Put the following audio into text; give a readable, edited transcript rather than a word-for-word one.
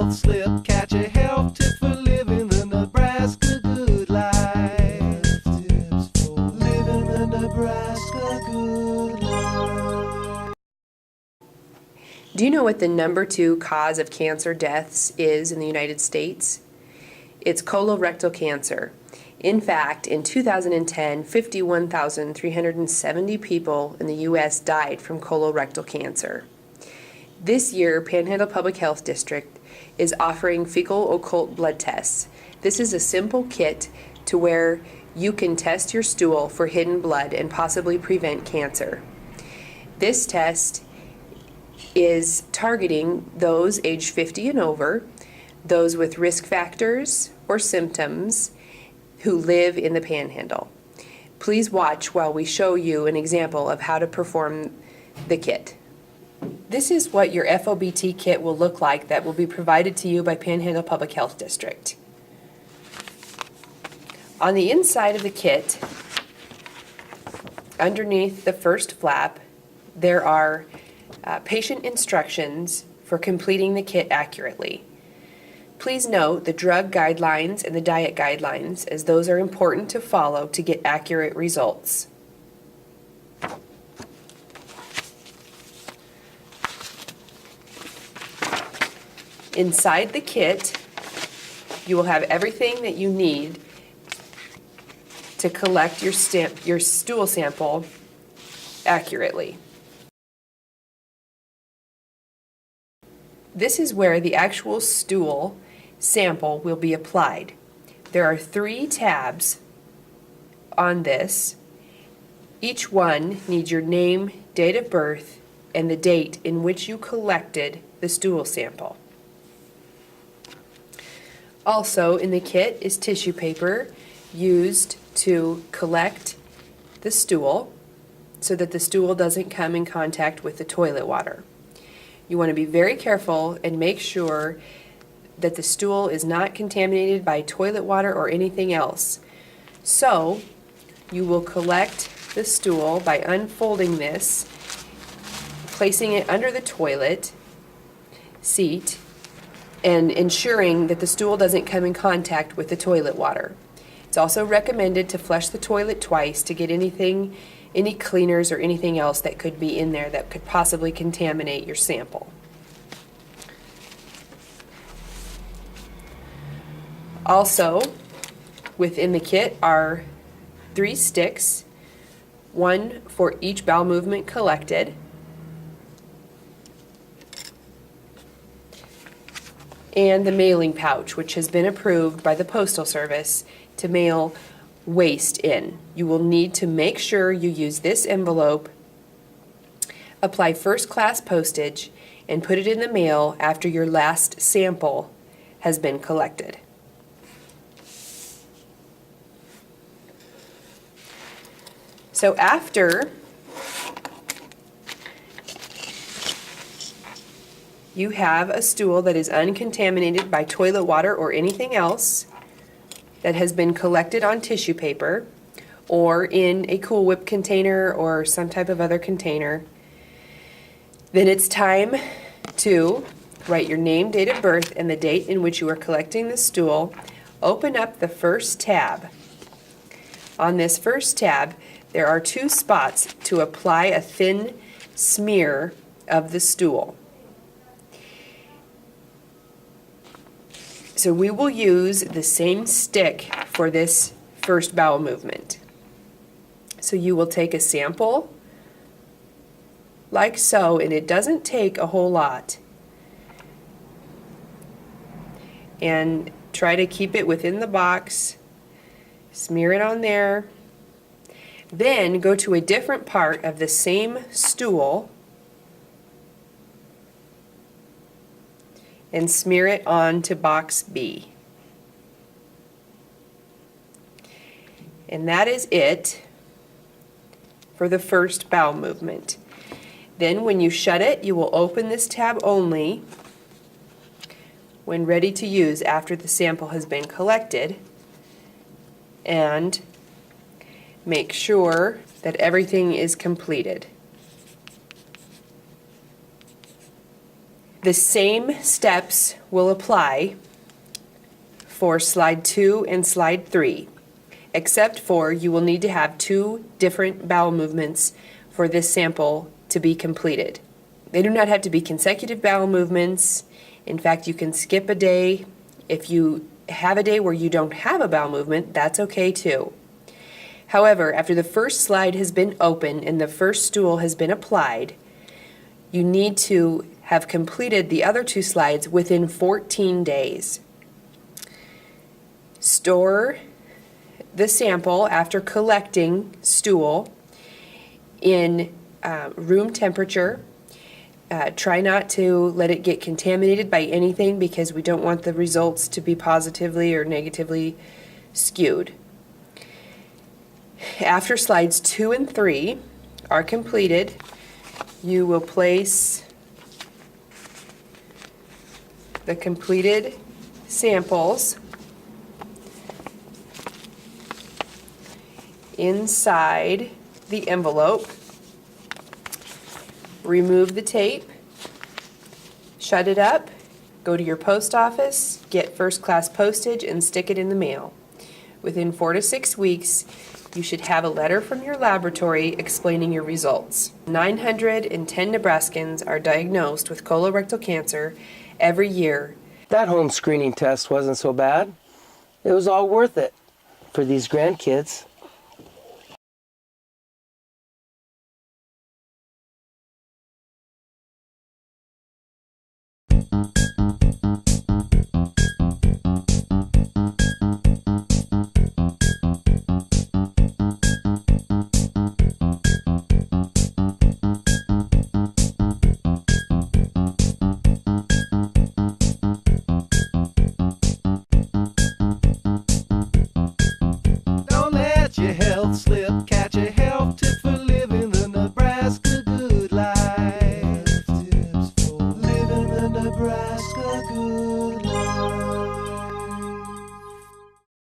health slip, catch a health tip for living the Nebraska good life. Tips for living the Nebraska good life. Do you know what the number 2 cause of cancer deaths is in the United States? It's colorectal cancer. In fact, in 2010, 51,370 people in the U.S. died from colorectal cancer. This year, Panhandle Public Health District is offering fecal occult blood tests. This is a simple kit to where you can test your stool for hidden blood and possibly prevent cancer. This test is targeting those age 50 and over, those with risk factors or symptoms who live in the Panhandle. Please watch while we show you an example of how to perform the kit. This is what your FOBT kit will look like that will be provided to you by Panhandle Public Health District. On the inside of the kit, underneath the first flap, there are patient instructions for completing the kit accurately. Please note the drug guidelines and the diet guidelines, as those are important to follow to get accurate results. Inside the kit, you will have everything that you need to collect your stool sample accurately. This is where the actual stool sample will be applied. There are 3 tabs on this. Each one needs your name, date of birth, and the date in which you collected the stool sample. Also in the kit is tissue paper used to collect the stool so that the stool doesn't come in contact with the toilet water. You want to be very careful and make sure that the stool is not contaminated by toilet water or anything else. So you will collect the stool by unfolding this, placing it under the toilet seat, and ensuring that the stool doesn't come in contact with the toilet water. It's also recommended to flush the toilet twice to get any cleaners or anything else that could be in there that could possibly contaminate your sample. Also, within the kit are 3 sticks, one for each bowel movement collected, and the mailing pouch, which has been approved by the Postal Service to mail waste in. You will need to make sure you use this envelope, apply first-class postage, and put it in the mail after your last sample has been collected. So after you have a stool that is uncontaminated by toilet water or anything else that has been collected on tissue paper or in a Cool Whip container or some type of other container, then it's time to write your name, date of birth, and the date in which you are collecting the stool. Open up the first tab. On this first tab, there are 2 spots to apply a thin smear of the stool. So we will use the same stick for this first bowel movement. So you will take a sample like so, and it doesn't take a whole lot. And try to keep it within the box. Smear it on there. Then go to a different part of the same stool and smear it onto box B. And that is it for the first bowel movement. Then when you shut it, you will open this tab only when ready to use after the sample has been collected, and make sure that everything is completed. The same steps will apply for slide 2 and slide 3, except for you will need to have 2 different bowel movements for this sample to be completed. They do not have to be consecutive bowel movements. In fact, you can skip a day. If you have a day where you don't have a bowel movement, that's okay too. However, after the first slide has been opened and the first stool has been applied, you need to have completed the other 2 slides within 14 days. Store the sample after collecting stool in room temperature. Try not to let it get contaminated by anything because we don't want the results to be positively or negatively skewed. After slides 2 and 3 are completed, you will place the completed samples inside the envelope. Remove the tape, shut it up, go to your post office, get first-class postage, and stick it in the mail. Within 4 to 6 weeks, you should have a letter from your laboratory explaining your results. 910 Nebraskans are diagnosed with colorectal cancer every year. That home screening test wasn't so bad. It was all worth it for these grandkids. Don't let your health slip. Catch a health tip for living the Nebraska good life. Tips for living the Nebraska good life.